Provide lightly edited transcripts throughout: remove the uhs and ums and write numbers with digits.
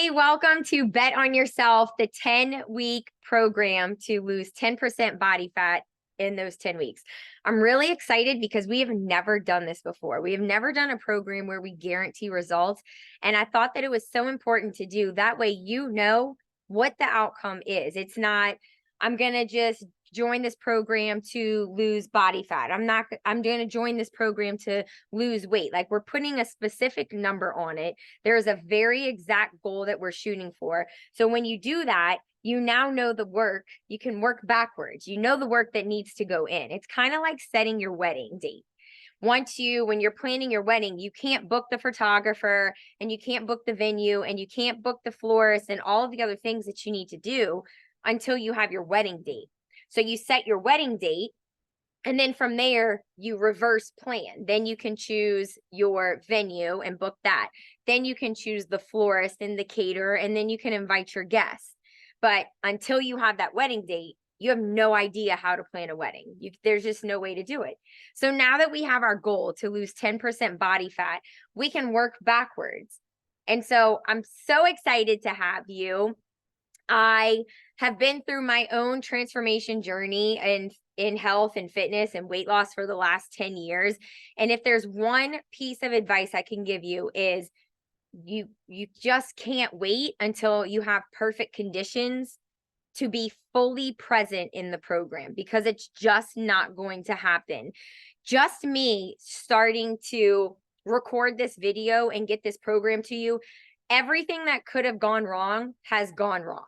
everybody. Welcome to Bet on Yourself, the 10-week program to lose 10% body fat in those 10 weeks. I'm really excited because we have never done this before. We have never done a program where we guarantee results. And I thought that it was so important to do. That way you know what the outcome is. It's not, I'm going to just join this program to lose body fat. I'm going to join this program to lose weight. Like, we're putting a specific number on it. There's a very exact goal that we're shooting for. So when you do that, you now know the work. You can work backwards. You know the work that needs to go in. It's kind of like setting your wedding date. When you're planning your wedding, you can't book the photographer and you can't book the venue and you can't book the florist and all of the other things that you need to do until you have your wedding date. So you set your wedding date, and then from there, you reverse plan. Then you can choose your venue and book that. Then you can choose the florist and the caterer, and then you can invite your guests. But until you have that wedding date, you have no idea how to plan a wedding. There's just no way to do it. So now that we have our goal to lose 10% body fat, we can work backwards. And so I'm so excited to have you. I have been through my own transformation journey in health and fitness and weight loss for the last 10 years. And if there's one piece of advice I can give you is you just can't wait until you have perfect conditions to be fully present in the program, because it's just not going to happen. Just me starting to record this video and get this program to you, everything that could have gone wrong has gone wrong.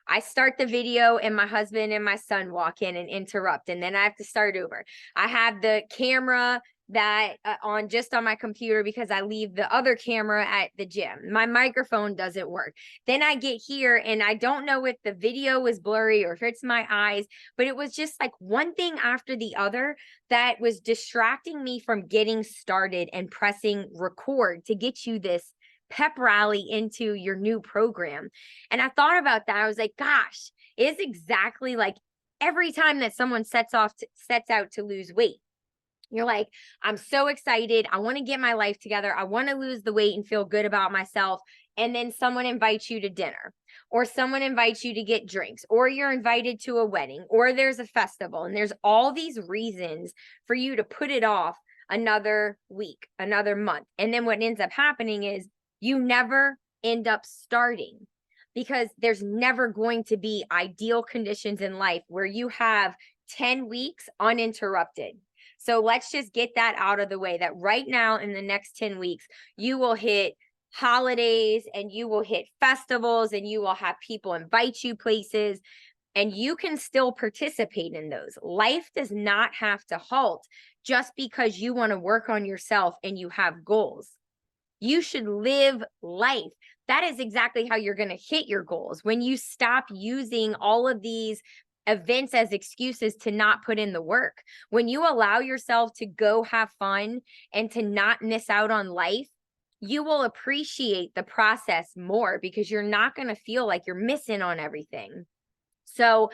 I start the video and my husband and my son walk in and interrupt, and then I have to start over. I have the camera that on my computer because I leave the other camera at the gym. My microphone doesn't work. Then I get here and I don't know if the video was blurry or if it's my eyes, but it was just like one thing after the other that was distracting me from getting started and pressing record to get you this pep rally into your new program. And I thought about that. I was like, gosh, it's exactly like every time that someone sets out to lose weight. You're like, I'm so excited. I want to get my life together. I want to lose the weight and feel good about myself. And then someone invites you to dinner, or someone invites you to get drinks, or you're invited to a wedding, or there's a festival. And there's all these reasons for you to put it off another week, another month. And then what ends up happening is you never end up starting, because there's never going to be ideal conditions in life where you have 10 weeks uninterrupted. So let's just get that out of the way, that right now in the next 10 weeks, you will hit holidays and you will hit festivals and you will have people invite you places, and you can still participate in those. Life does not have to halt just because you want to work on yourself and you have goals. You should live life. That is exactly how you're going to hit your goals. When you stop using all of these events as excuses to not put in the work, when you allow yourself to go have fun and to not miss out on life, you will appreciate the process more, because you're not going to feel like you're missing on everything. So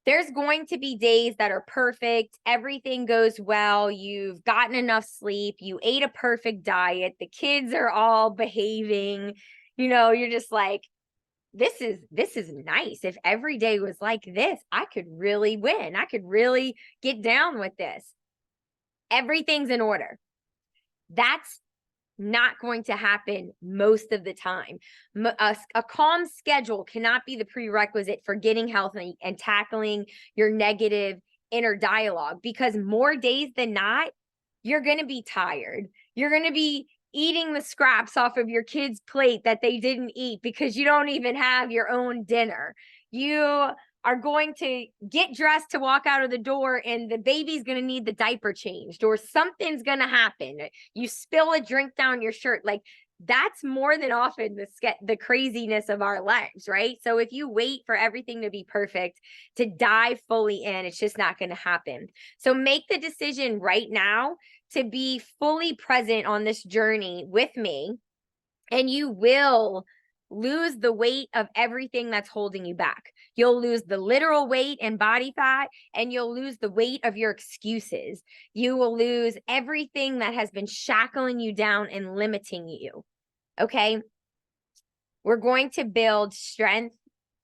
there's going to be days that are perfect. Everything goes well. You've gotten enough sleep. You ate a perfect diet. The kids are all behaving. You're just like, this is nice. If every day was like this, I could really win. I could really get down with this. Everything's in order. That's not going to happen most of the time. A calm schedule cannot be the prerequisite for getting healthy and tackling your negative inner dialogue, because more days than not, you're going to be tired. You're going to be eating the scraps off of your kids' plate that they didn't eat because you don't even have your own dinner. You are going to get dressed to walk out of the door and the baby's going to need the diaper changed, or something's going to happen. You spill a drink down your shirt. Like, that's more than often the craziness of our lives, right? So if you wait for everything to be perfect, to dive fully in, it's just not going to happen. So make the decision right now to be fully present on this journey with me, and you will lose the weight of everything that's holding you back. You'll lose the literal weight and body fat, and you'll lose the weight of your excuses. You will lose everything that has been shackling you down and limiting you. Okay? We're going to build strength.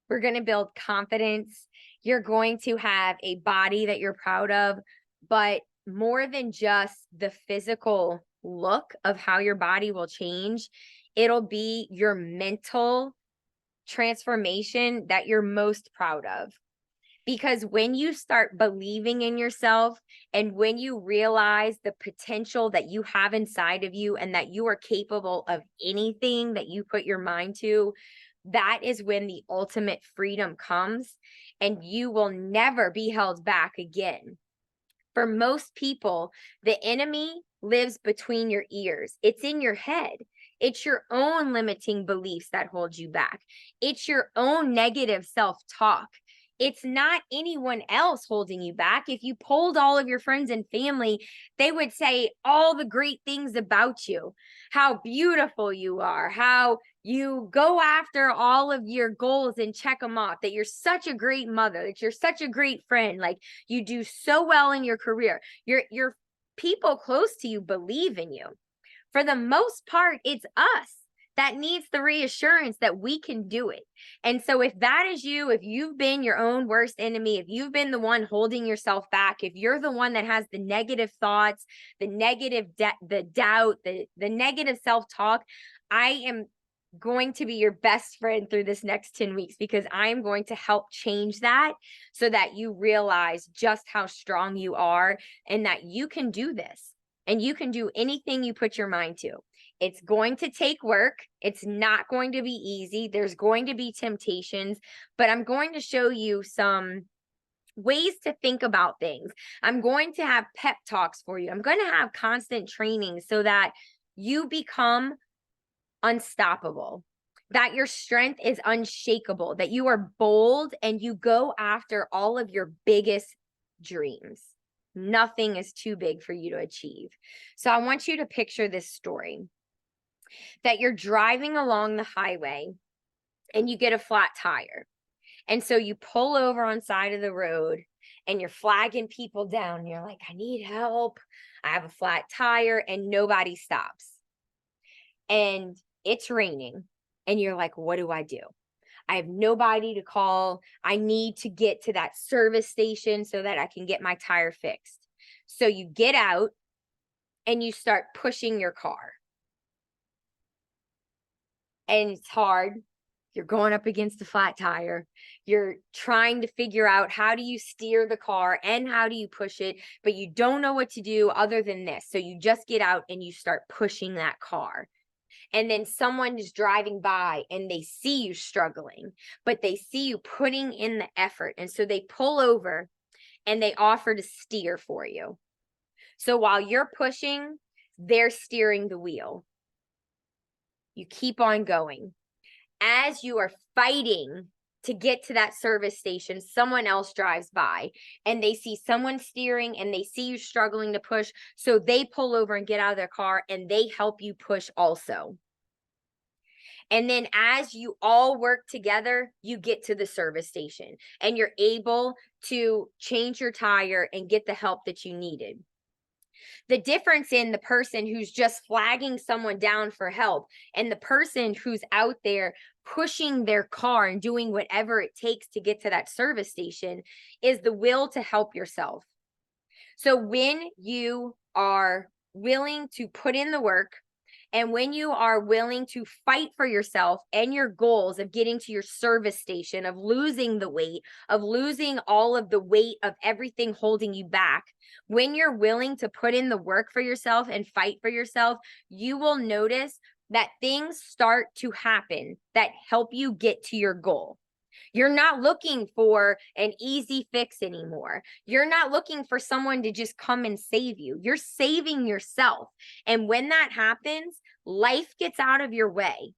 We're going to build confidence. You're going to have a body that you're proud of, but more than just the physical look of how your body will change, it'll be your mental transformation that you're most proud of. Because when you start believing in yourself and when you realize the potential that you have inside of you and that you are capable of anything that you put your mind to, that is when the ultimate freedom comes and you will never be held back again. For most people, the enemy lives between your ears. It's in your head. It's your own limiting beliefs that hold you back. It's your own negative self-talk. It's not anyone else holding you back. If you polled all of your friends and family, they would say all the great things about you, how beautiful you are, how you go after all of your goals and check them off, that you're such a great mother, that you're such a great friend, like you do so well in your career. Your people close to you believe in you. For the most part, it's us that needs the reassurance that we can do it. And so if that is you, if you've been your own worst enemy, if you've been the one holding yourself back, if you're the one that has the negative thoughts, the negative, the doubt, the negative self-talk, I am going to be your best friend through this next 10 weeks because I am going to help change that so that you realize just how strong you are and that you can do this and you can do anything you put your mind to. It's going to take work. It's not going to be easy. There's going to be temptations, but I'm going to show you some ways to think about things. I'm going to have pep talks for you. I'm going to have constant training so that you become unstoppable, that your strength is unshakable, that you are bold and you go after all of your biggest dreams. Nothing is too big for you to achieve. So I want you to picture this story that you're driving along the highway and you get a flat tire. And so you pull over on side of the road and you're flagging people down. You're like, I need help. I have a flat tire, and nobody stops. And it's raining and you're like, what do? I have nobody to call. I need to get to that service station so that I can get my tire fixed. So you get out and you start pushing your car. And it's hard. You're going up against a flat tire. You're trying to figure out how do you steer the car and how do you push it, but you don't know what to do other than this. So you just get out and you start pushing that car. And then someone is driving by and they see you struggling, but they see you putting in the effort. And so they pull over and they offer to steer for you. So while you're pushing, they're steering the wheel. You keep on going. As you are fighting to get to that service station, someone else drives by and they see someone steering and they see you struggling to push. So they pull over and get out of their car and they help you push also. And then as you all work together, you get to the service station and you're able to change your tire and get the help that you needed. The difference in the person who's just flagging someone down for help and the person who's out there pushing their car and doing whatever it takes to get to that service station is the will to help yourself. So when you are willing to put in the work, and when you are willing to fight for yourself and your goals of getting to your service station, of losing the weight, of losing all of the weight of everything holding you back, when you're willing to put in the work for yourself and fight for yourself, you will notice that things start to happen that help you get to your goal. You're not looking for an easy fix anymore. You're not looking for someone to just come and save you. You're saving yourself. And when that happens, life gets out of your way.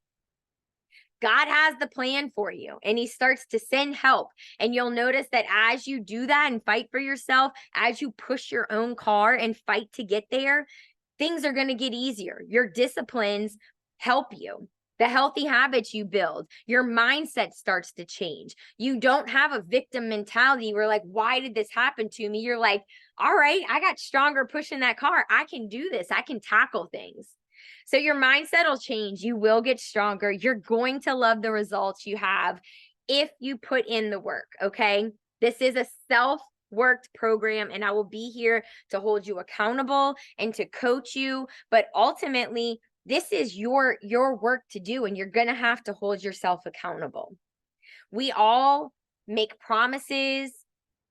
God has the plan for you and he starts to send help. And you'll notice that as you do that and fight for yourself, as you push your own car and fight to get there, things are going to get easier. Your disciplines help you. The healthy habits you build, your mindset starts to change. You don't have a victim mentality where like, why did this happen to me? You're like, all right, I got stronger pushing that car. I can do this. I can tackle things. So your mindset will change. You will get stronger. You're going to love the results you have if you put in the work, okay? This is a self-worked program, and I will be here to hold you accountable and to coach you. But ultimately, this is your work to do, and you're going to have to hold yourself accountable. We all make promises,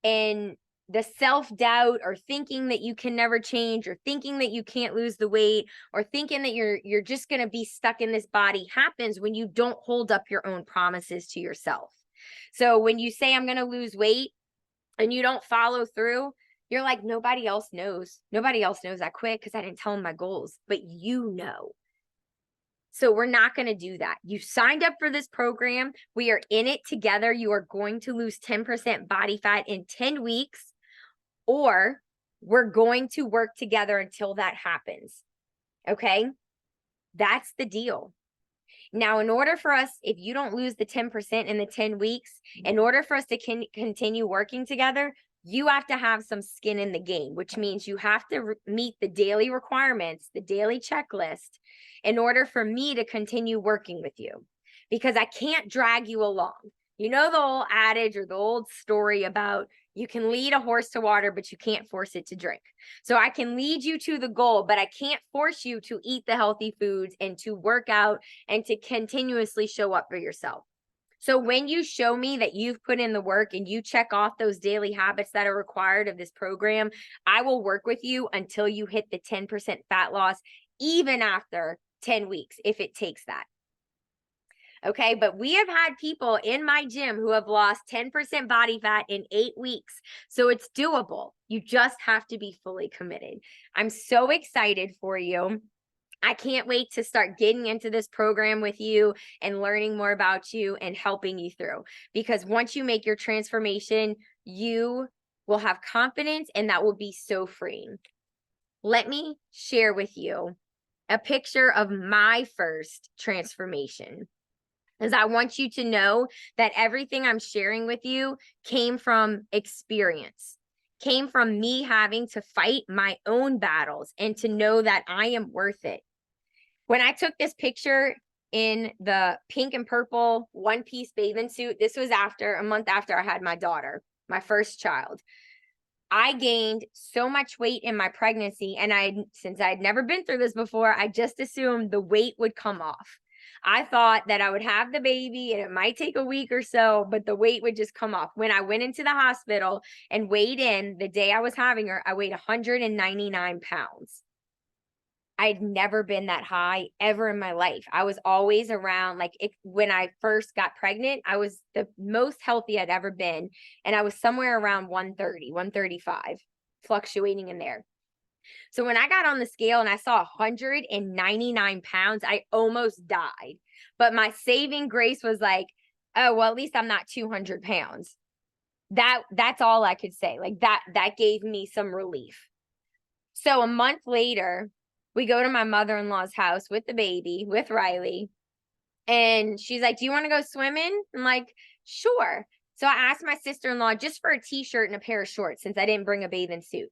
and the self-doubt or thinking that you can never change or thinking that you can't lose the weight or thinking that you're just going to be stuck in this body happens when you don't hold up your own promises to yourself. So when you say I'm going to lose weight and you don't follow through, you're like, nobody else knows. Nobody else knows I quit because I didn't tell them my goals, but you know. So we're not going to do that. You signed up for this program. We are in it together. You are going to lose 10% body fat in 10 weeks, or we're going to work together until that happens. Okay? That's the deal. Now, in order for us, if you don't lose the 10% in the 10 weeks, in order for us to continue working together, you have to have some skin in the game, which means you have to meet the daily requirements, the daily checklist, in order for me to continue working with you, because I can't drag you along. You know the old adage or the old story about you can lead a horse to water, but you can't force it to drink. So I can lead you to the goal, but I can't force you to eat the healthy foods and to work out and to continuously show up for yourself. So when you show me that you've put in the work and you check off those daily habits that are required of this program, I will work with you until you hit the 10% fat loss, even after 10 weeks, if it takes that. Okay, but we have had people in my gym who have lost 10% body fat in 8 weeks. So it's doable. You just have to be fully committed. I'm so excited for you. I can't wait to start getting into this program with you and learning more about you and helping you through. Because once you make your transformation, you will have confidence, and that will be so freeing. Let me share with you a picture of my first transformation, as I want you to know that everything I'm sharing with you came from experience, came from me having to fight my own battles and to know that I am worth it. When I took this picture in the pink and purple one-piece bathing suit, this was a month after I had my daughter, my first child. I gained so much weight in my pregnancy, and since I'd never been through this before, I just assumed the weight would come off. I thought that I would have the baby and it might take a week or so, but the weight would just come off. When I went into the hospital and weighed in the day I was having her, I weighed 199 pounds. I'd never been that high ever in my life. I was always around, when I first got pregnant, I was the most healthy I'd ever been. And I was somewhere around 130, 135, fluctuating in there. So when I got on the scale and I saw 199 pounds, I almost died. But my saving grace was like, oh, well, at least I'm not 200 pounds. That's all I could say. Like that gave me some relief. So a month later, we go to my mother-in-law's house with the baby, with Riley. And she's like, do you want to go swimming? I'm like, sure. So I asked my sister-in-law just for a t-shirt and a pair of shorts, since I didn't bring a bathing suit.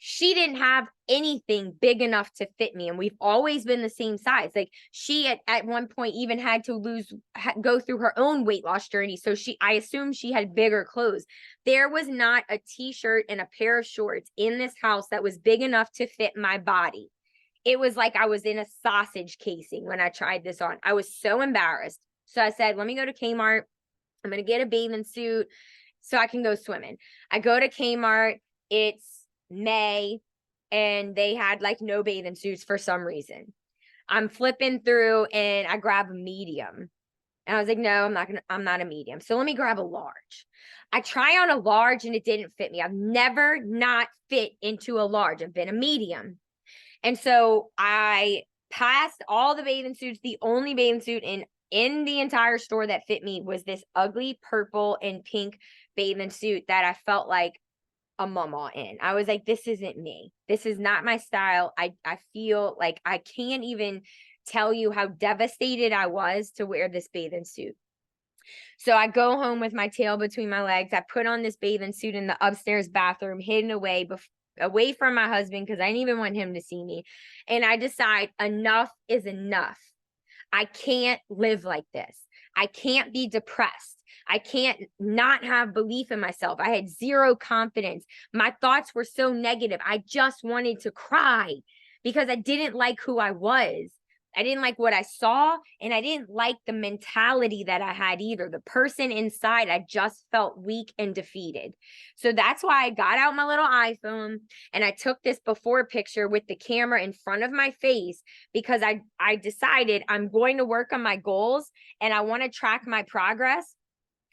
She didn't have anything big enough to fit me. And we've always been the same size. Like she at one point even had to go through her own weight loss journey. So I assumed she had bigger clothes. There was not a t-shirt and a pair of shorts in this house that was big enough to fit my body. It was like I was in a sausage casing when I tried this on. I was so embarrassed. So I said, let me go to Kmart. I'm going to get a bathing suit so I can go swimming. I go to Kmart. It's May, and they had no bathing suits for some reason. I'm flipping through and I grab a medium. And I was like, no, I'm not a medium. So let me grab a large. I try on a large and it didn't fit me. I've never not fit into a large. I've been a medium. And so I passed all the bathing suits. The only bathing suit in the entire store that fit me was this ugly purple and pink bathing suit that I felt like a mama in. I was like, this isn't me. This is not my style. I feel like I can't even tell you how devastated I was to wear this bathing suit. So I go home with my tail between my legs. I put on this bathing suit in the upstairs bathroom, hidden away away from my husband because I didn't even want him to see me. And I decide enough is enough. I can't live like this. I can't be depressed. I can't not have belief in myself. I had zero confidence. My thoughts were so negative. I just wanted to cry because I didn't like who I was. I didn't like what I saw, and I didn't like the mentality that I had either. The person inside, I just felt weak and defeated. So that's why I got out my little iPhone and I took this before picture with the camera in front of my face because I decided I'm going to work on my goals and I want to track my progress.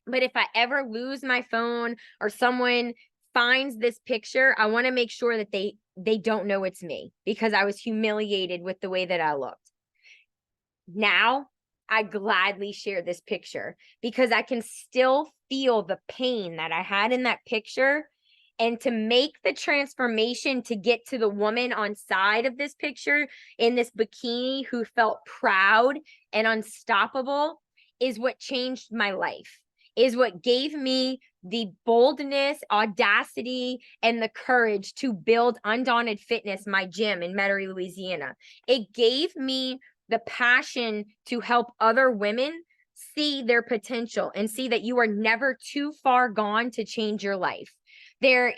But if I ever lose my phone or someone finds this picture, I want to make sure that they don't know it's me because I was humiliated with the way that I looked. Now, I gladly share this picture because I can still feel the pain that I had in that picture. And to make the transformation to get to the woman on side of this picture in this bikini who felt proud and unstoppable is what changed my life, is what gave me the boldness, audacity, and the courage to build Undaunted Fitness, my gym in Metairie, Louisiana. It gave me the passion to help other women see their potential and see that you are never too far gone to change your life. There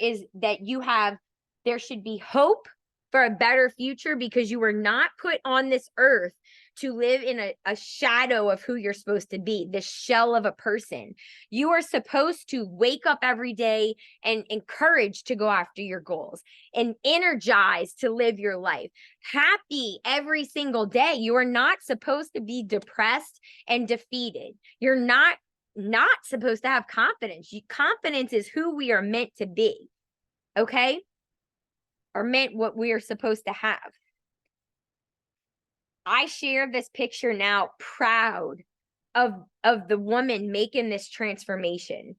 should be hope for a better future because you were not put on this earth to live in a shadow of who you're supposed to be, the shell of a person. You are supposed to wake up every day and encouraged to go after your goals and energized to live your life. Happy every single day. You are not supposed to be depressed and defeated. You're not supposed to have confidence. Confidence is who we are meant to be. Okay? Or meant what we are supposed to have. I share this picture now proud of the woman making this transformation.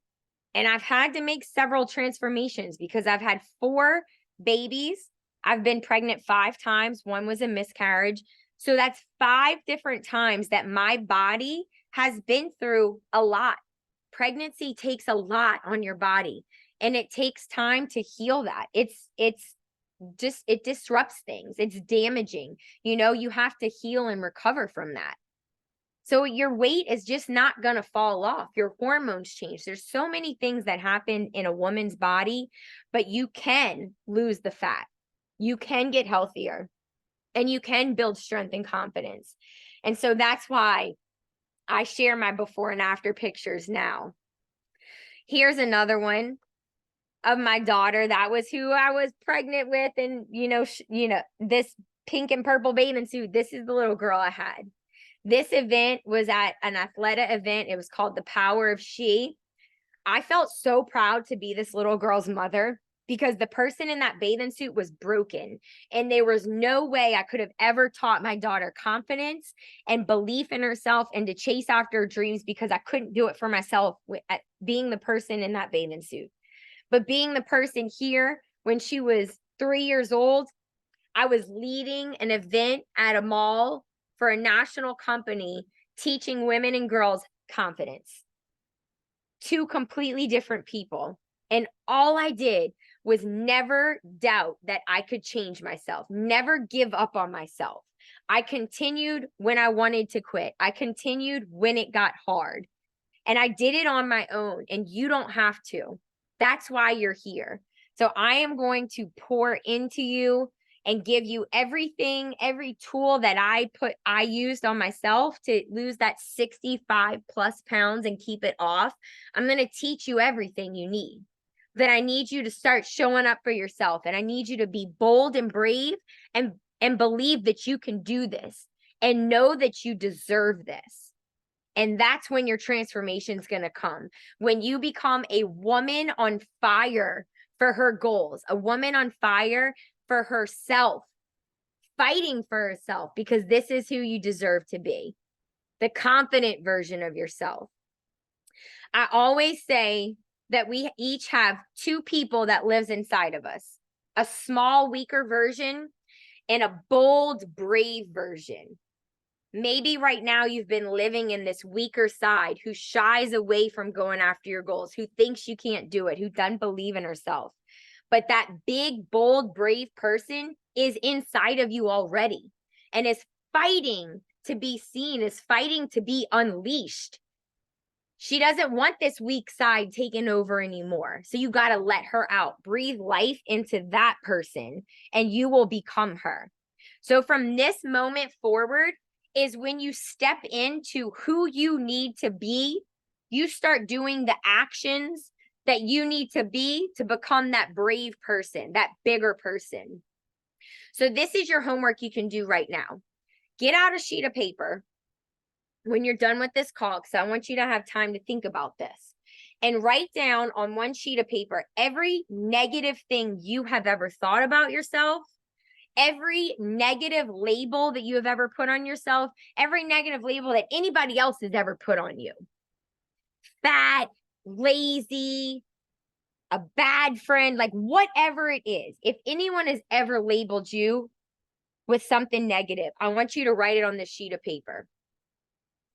And I've had to make several transformations because I've had 4 babies. I've been pregnant 5 times. 1 was a miscarriage. So that's 5 different times that my body has been through a lot. Pregnancy takes a lot on your body, and it takes time to heal that. It disrupts things. It's damaging. You have to heal and recover from that. So your weight is just not going to fall off. Your hormones change. There's so many things that happen in a woman's body, but you can lose the fat. You can get healthier and you can build strength and confidence. And so that's why I share my before and after pictures now. Here's another one of my daughter. That was who I was pregnant with. And, this pink and purple bathing suit, this is the little girl I had. This event was at an Athleta event. It was called The Power of She. I felt so proud to be this little girl's mother because the person in that bathing suit was broken. And there was no way I could have ever taught my daughter confidence and belief in herself and to chase after her dreams because I couldn't do it for myself being the person in that bathing suit. But being the person here when she was 3 years old, I was leading an event at a mall for a national company teaching women and girls confidence. 2 completely different people. And all I did was never doubt that I could change myself, never give up on myself. I continued when I wanted to quit. I continued when it got hard. And I did it on my own, and you don't have to. That's why you're here. So I am going to pour into you and give you everything, every tool that I used on myself to lose that 65 plus pounds and keep it off. I'm going to teach you everything you need. That I need you to start showing up for yourself, and I need you to be bold and brave and believe that you can do this and know that you deserve this. And that's when your transformation is going to come. When you become a woman on fire for her goals, a woman on fire for herself, fighting for herself, because this is who you deserve to be, the confident version of yourself. I always say that we each have 2 people that lives inside of us, a small, weaker version and a bold, brave version. Maybe right now you've been living in this weaker side who shies away from going after your goals, who thinks you can't do it, who doesn't believe in herself. but that big, bold, brave person is inside of you already and is fighting to be seen, is fighting to be unleashed. She doesn't want this weak side taken over anymore. So you got to let her out, breathe life into that person, and you will become her. So from this moment forward is when you step into who you need to be. You start doing the actions that you need to be to become that brave person, that bigger person. So this is your homework you can do right now. Get out a sheet of paper when you're done with this call, because I want you to have time to think about this, and write down on one sheet of paper every negative thing you have ever thought about yourself, every negative label that you have ever put on yourself, every negative label that anybody else has ever put on you. Fat, lazy, a bad friend, like whatever it is. If anyone has ever labeled you with something negative, I want you to write it on this sheet of paper.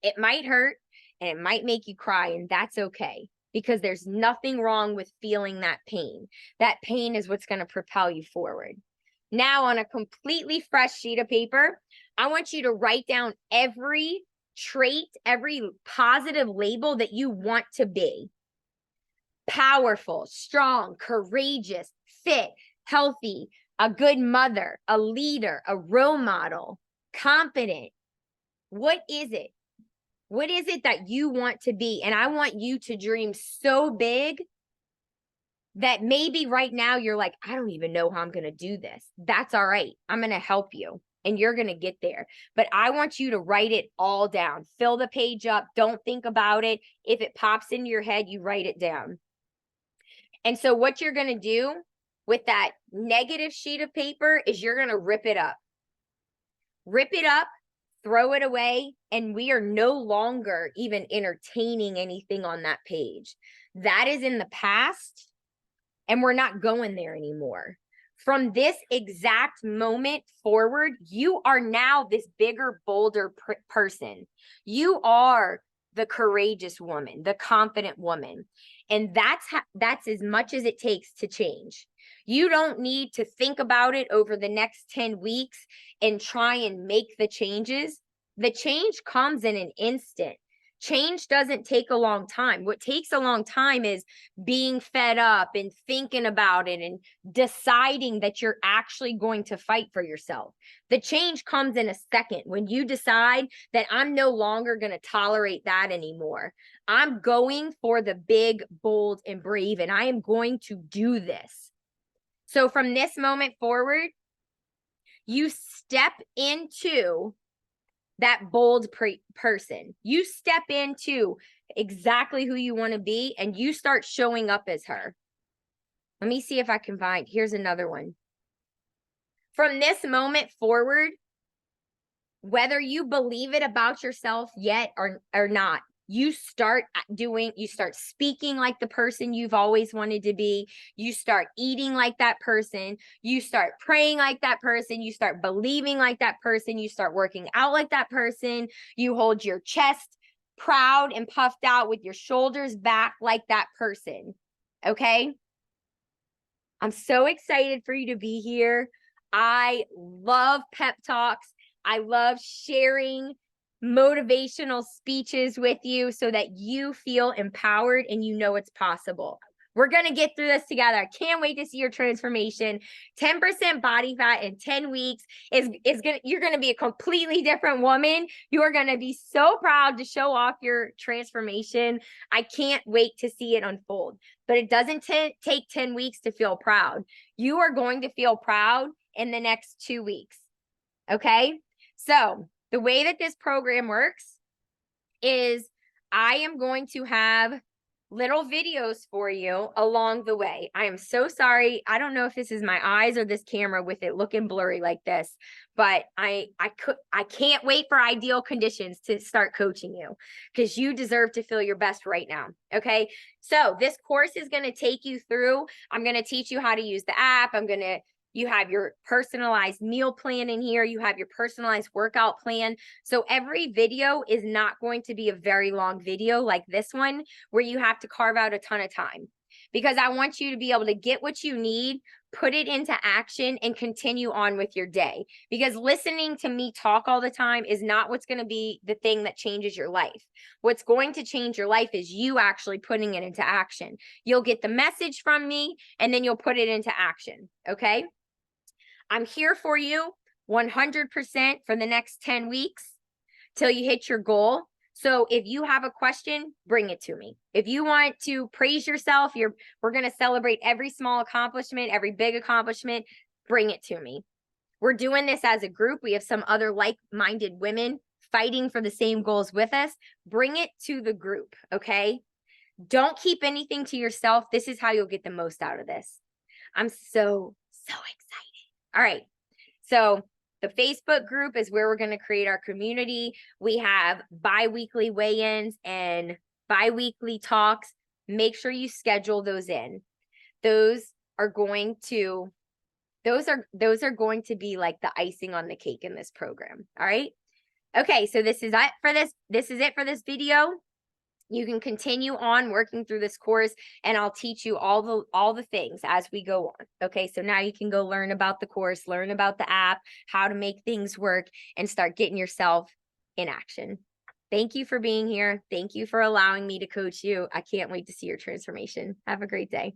It might hurt and it might make you cry, and that's okay, because there's nothing wrong with feeling that pain. That pain is what's going to propel you forward. Now, on a completely fresh sheet of paper, I want you to write down every trait, every positive label that you want to be. Powerful, strong, courageous, fit, healthy, a good mother, a leader, a role model, confident. What is it? What is it that you want to be? And I want you to dream so big that maybe right now you're like, I don't even know how I'm going to do this. That's all right. I'm going to help you and you're going to get there. But I want you to write it all down. Fill the page up. Don't think about it. If it pops into your head, you write it down. And so what you're going to do with that negative sheet of paper is you're going to rip it up. Rip it up, throw it away, and we are no longer even entertaining anything on that page. That is in the past, and we're not going there anymore. From this exact moment forward, you are now this bigger, bolder person. You are the courageous woman, the confident woman. And that's as much as it takes to change. You don't need to think about it over the next 10 weeks and try and make the changes. The change comes in an instant. Change doesn't take a long time. What takes a long time is being fed up and thinking about it and deciding that you're actually going to fight for yourself. The change comes in a second when you decide that I'm no longer going to tolerate that anymore. I'm going for the big, bold, and brave, and I am going to do this. So from this moment forward, you step into that bold person. You step into exactly who you want to be, and you start showing up as her. Let me see if I can find, here's another one. From this moment forward, whether you believe it about yourself yet or not, you start speaking like the person you've always wanted to be. You start eating like that person. You start praying like that person. You start believing like that person. You start working out like that person. You hold your chest proud and puffed out with your shoulders back like that person. Okay? I'm so excited for you to be here. I love pep talks. I love sharing motivational speeches with you so that you feel empowered and you know it's possible. We're going to get through this together. I can't wait to see your transformation. 10% body fat in 10 weeks you're going to be a completely different woman. You are going to be so proud to show off your transformation. I can't wait to see it unfold. But it doesn't take 10 weeks to feel proud. You are going to feel proud in the next 2 weeks. Okay? So the way that this program works is I am going to have little videos for you along the way. I am so sorry. I don't know if this is my eyes or this camera with it looking blurry like this, but I can't wait for ideal conditions to start coaching you, because you deserve to feel your best right now. Okay. So this course is going to take you through. I'm going to teach you how to use the app. You have your personalized meal plan in here. You have your personalized workout plan. So every video is not going to be a very long video like this one, where you have to carve out a ton of time, because I want you to be able to get what you need, put it into action, and continue on with your day. Because listening to me talk all the time is not what's going to be the thing that changes your life. What's going to change your life is you actually putting it into action. You'll get the message from me, and then you'll put it into action. Okay? I'm here for you 100% for the next 10 weeks till you hit your goal. So if you have a question, bring it to me. If you want to praise yourself, we're going to celebrate every small accomplishment, every big accomplishment, bring it to me. We're doing this as a group. We have some other like-minded women fighting for the same goals with us. Bring it to the group, okay? Don't keep anything to yourself. This is how you'll get the most out of this. I'm so excited. All right. So the Facebook group is where we're going to create our community. We have bi-weekly weigh-ins and bi-weekly talks. Make sure you schedule those in. Those are going to be like the icing on the cake in this program. All right. Okay. So this is it for this. This is it for this video. You can continue on working through this course, and I'll teach you all the things as we go on. Okay, so now you can go learn about the course, learn about the app, how to make things work, and start getting yourself in action. Thank you for being here. Thank you for allowing me to coach you. I can't wait to see your transformation. Have a great day.